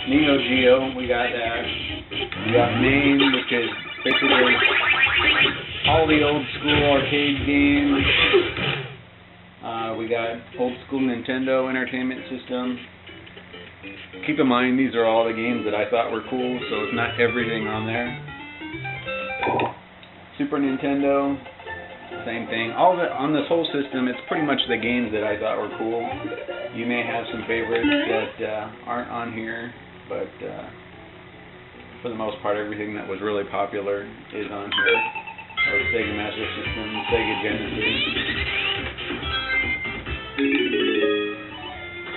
Neo Geo, we got that. We got MAME, which is basically all the old school arcade games. We got old school Nintendo Entertainment System. Keep in mind, these are all the games that I thought were cool, so it's not everything on there. Super Nintendo, same thing. On this whole system, it's pretty much the games that I thought were cool. You may have some favorites that aren't on here, but for the most part, everything that was really popular is on here. Or Sega Master System, Sega Genesis,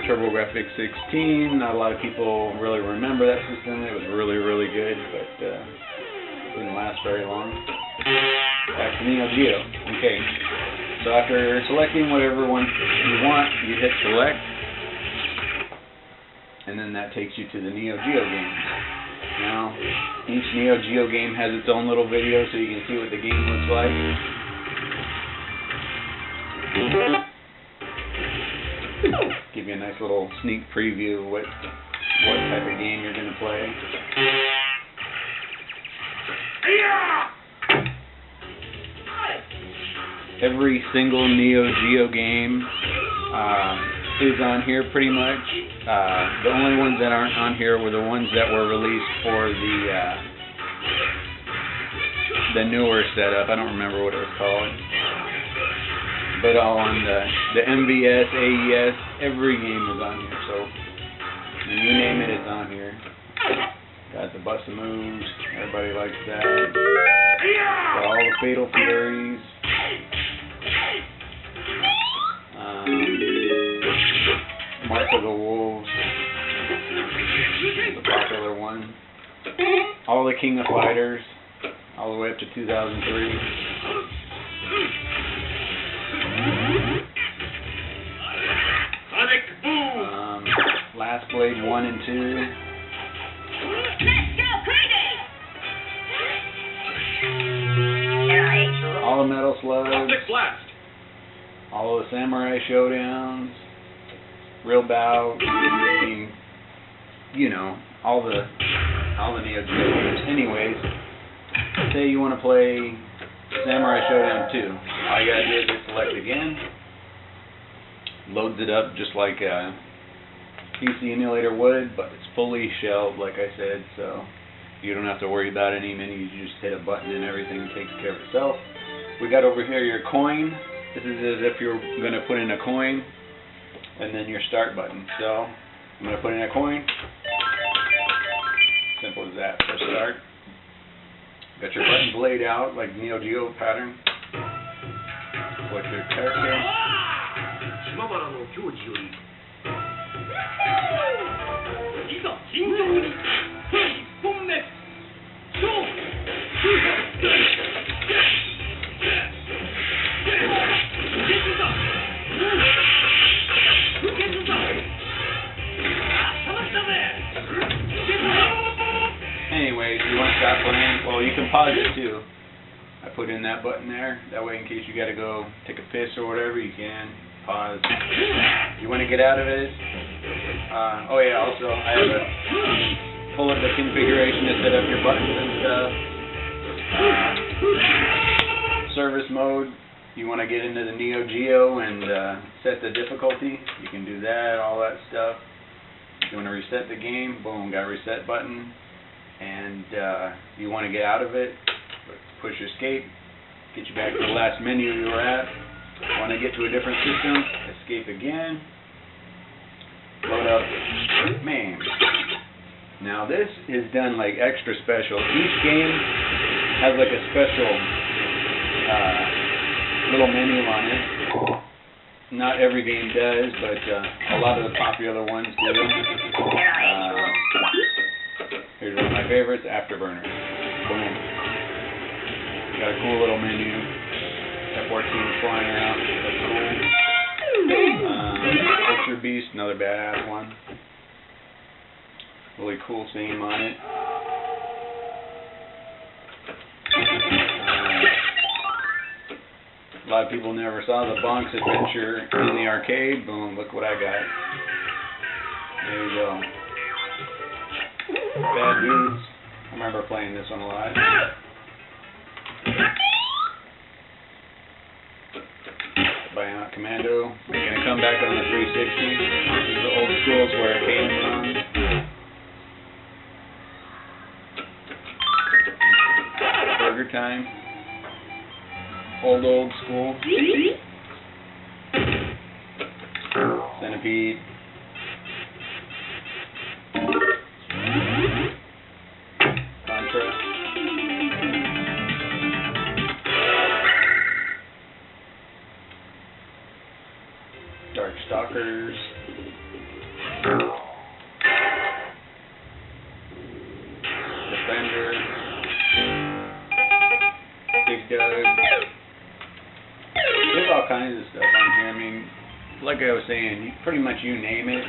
TurboGrafx 16. Not a lot of people really remember that system. It was really, really good, but didn't last very long. Back to Neo Geo. Okay, so after selecting whatever one you want, you hit select, and then that takes you to the Neo Geo game. Now, each Neo Geo game has its own little video, so you can see what the game looks like. Give you a nice little sneak preview of what type of game you're going to play. Every single Neo Geo game is on here pretty much. The only ones that aren't on here were the ones that were released for the newer setup. I don't remember what it was called. But all on the MVS, AES, every game is on here. So when you name it, it's on here. Got the Busta Moves. Everybody likes that. Got all the Fatal Furies. Mark of the Wolves, the popular one. All the King of Fighters, all the way up to 2003. Last Blade 1 and 2. All the Metal Slugs. All of the Samurai Showdowns. Real Bout, you know, all the Neo Geo games. Anyways, say you want to play Samurai Showdown 2. All you gotta do is hit select again. Loads it up just like a PC emulator would, but it's fully shelved, like I said, so you don't have to worry about any menus. You just hit a button and everything takes care of itself. We got over here your coin. This is as if you're going to put in a coin. And then your start button. So I'm going to put in a coin. Simple as that. Press start. Got your buttons laid out like Neo Geo pattern. Select your character. Anyways, you want to stop playing? Well, you can pause it too. I put in that button there. That way, in case you got to go take a piss or whatever, you can pause. You want to get out of it? Oh yeah. Also, I have a pull up the configuration to set up your buttons and stuff. Service mode. You want to get into the Neo Geo and set the difficulty? You can do that. All that stuff. If you want to reset the game, boom, got a reset button. And you want to get out of it, push escape, get you back to the last menu you were at. Want to get to a different system, escape again, load up MAME. Now this is done like extra special. Each game has like a special little menu on it. Not every game does, but a lot of the popular ones do. Here's one of my favorites, Afterburner. Boom. Got a cool little menu. F-14 flying around. That's cool. Ultra Beast, another badass one. Really cool theme on it. A lot of people never saw the Bonk's Adventure in the arcade. Boom, look what I got. There you go. Bad Dudes. I remember playing this one a lot. Bionic Commando, making a comeback on the 360. This is the old schools where it came from. Burger Time. Old school. Centipede. Contra. Dark Stalkers. Defender. Big Doug. There's all kinds of stuff on here. I mean, like I was saying, pretty much you name it.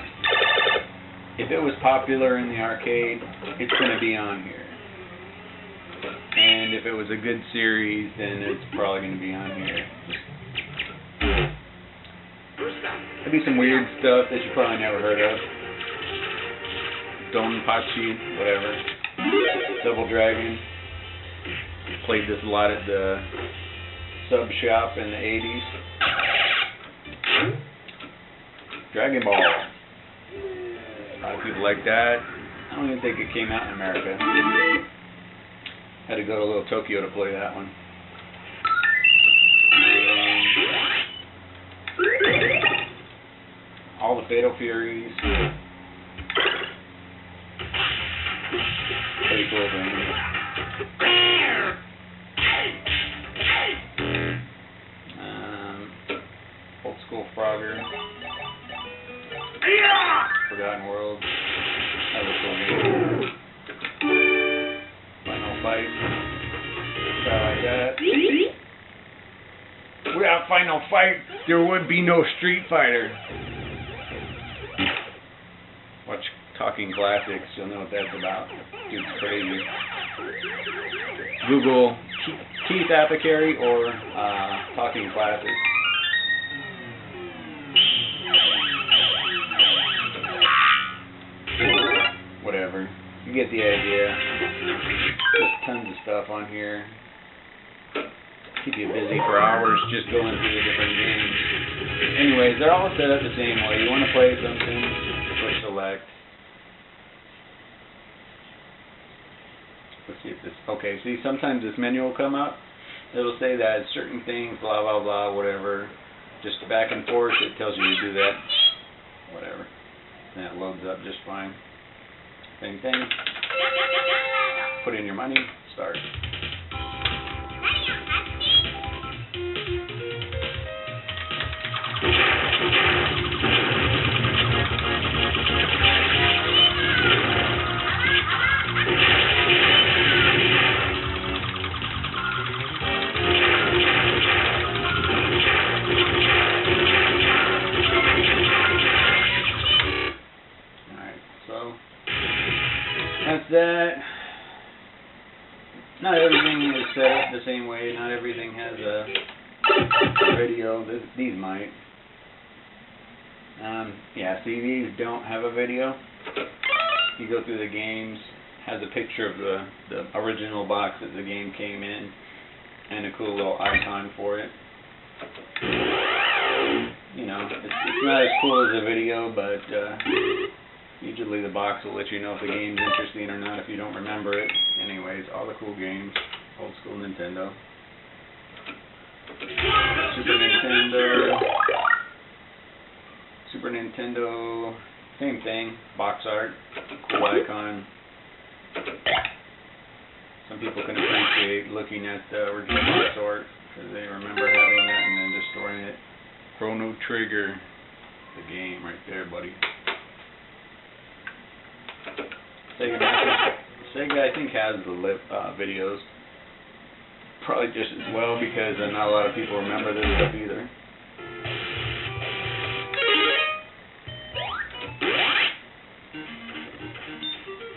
If it was popular in the arcade, it's going to be on here. And if it was a good series, then it's probably going to be on here. There'd be some weird stuff that you probably never heard of. Donpachi, whatever. Double Dragon. Played this a lot at the sub shop in the 80s. Dragon Ball. A lot of people like that. I don't even think it came out in America. Had to go to Little Tokyo to play that one. All the Fatal Furies. Pretty cool thing. Old School Frogger. Forgotten World. That was cool game. Final Fight. Stuff like that. Without Final Fight, there would be no Street Fighter. Watch Talking Classics, you'll know what that's about. Dude's crazy. Google Keith Apicary or Talking Classics. Whatever. You get the idea. There's tons of stuff on here. Keep you busy for hours just going through the different games. Anyways, they're all set up the same way. You want to play something, push select. Let's see if this... Okay, see, sometimes this menu will come up. It'll say that certain things, blah, blah, blah, whatever. Just back and forth, it tells you to do that. Whatever. And that loads up just fine. Same thing. Put in your money. Start. That's that. Not everything is set up the same way. Not everything has a video. These might. Yeah, see, these don't have a video. You go through the games, has a picture of the original box that the game came in, and a cool little icon for it. You know, it's not as cool as a video, but usually the box will let you know if the game's interesting or not if you don't remember it. Anyways, all the cool games. Old school Nintendo. Super Nintendo, same thing. Box art, cool icon. Some people can appreciate looking at the original box art because they remember having that and then destroying it. Chrono Trigger, the game right there, buddy. Sega, I think, has the videos. Probably just as well because not a lot of people remember this stuff either.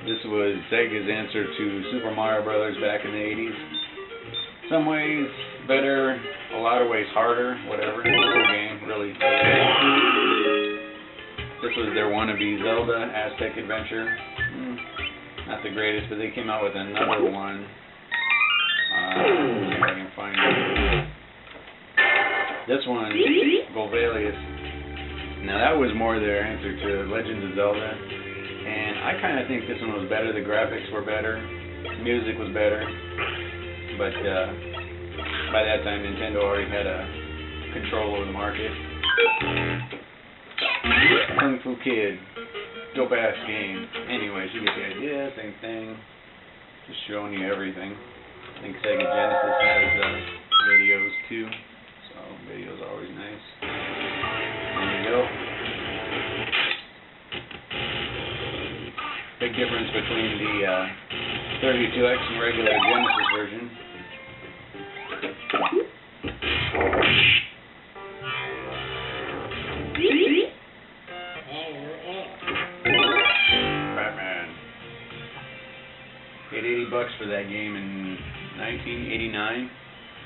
This was Sega's answer to Super Mario Brothers back in the 80s. Some ways better, a lot of ways harder, whatever. Cool game, really. This was their wannabe Zelda Aztec Adventure. Not the greatest, but they came out with another one. Let's see if I can find it. This one, Golvalius. Now that was more their answer to Legends of Zelda, and I kind of think this one was better. The graphics were better, music was better, but by that time Nintendo already had a control over the market. Kung Fu Kid, dope ass game. Anyways, you get the idea. Same thing. Just showing you everything. I think Sega Genesis has videos too. So videos are always nice. There you go. Big difference between the 32X and regular Genesis version. Batman. Paid $80 for that game in 1989.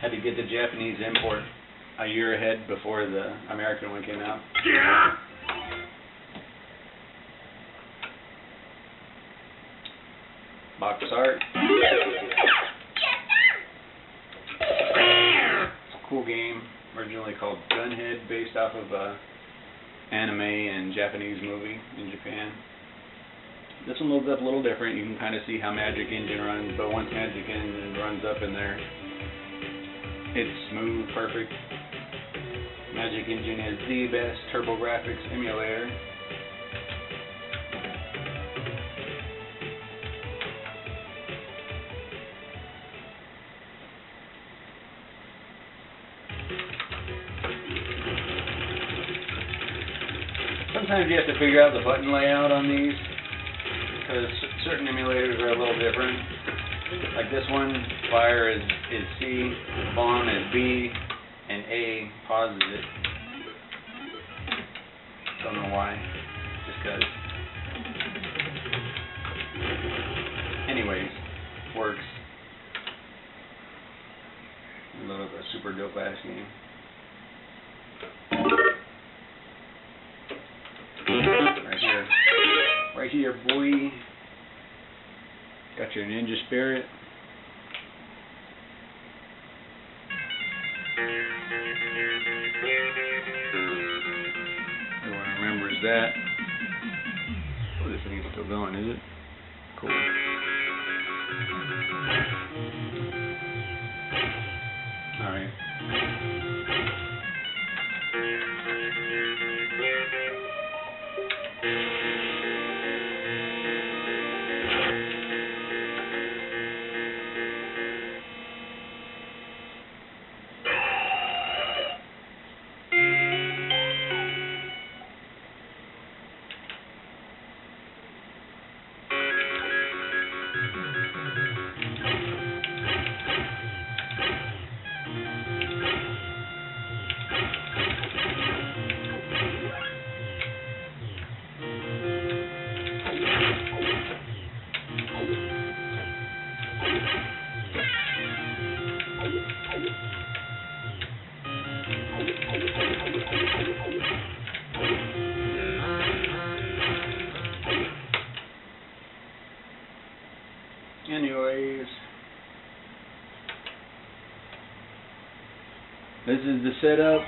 Had to get the Japanese import a year ahead before the American one came out. Box art. It's a cool game, originally called Gunhead, based off of anime and Japanese movie in Japan. This one loads up a little different. You can kind of see how Magic Engine runs, but once Magic Engine runs up in there, it's smooth, perfect. Magic Engine is the best TurboGrafx emulator. Sometimes you have to figure out the button layout on these, because certain emulators are a little different. Like this one, fire is C, bomb is B, and A pauses it. Don't know why, just because. Anyways, works. Load up a super dope ass game. Right here, boy. Got your ninja spirit. Everyone remembers that. Oh, this thing is still going, is it? Cool. Alright. Anyways, this is the setup.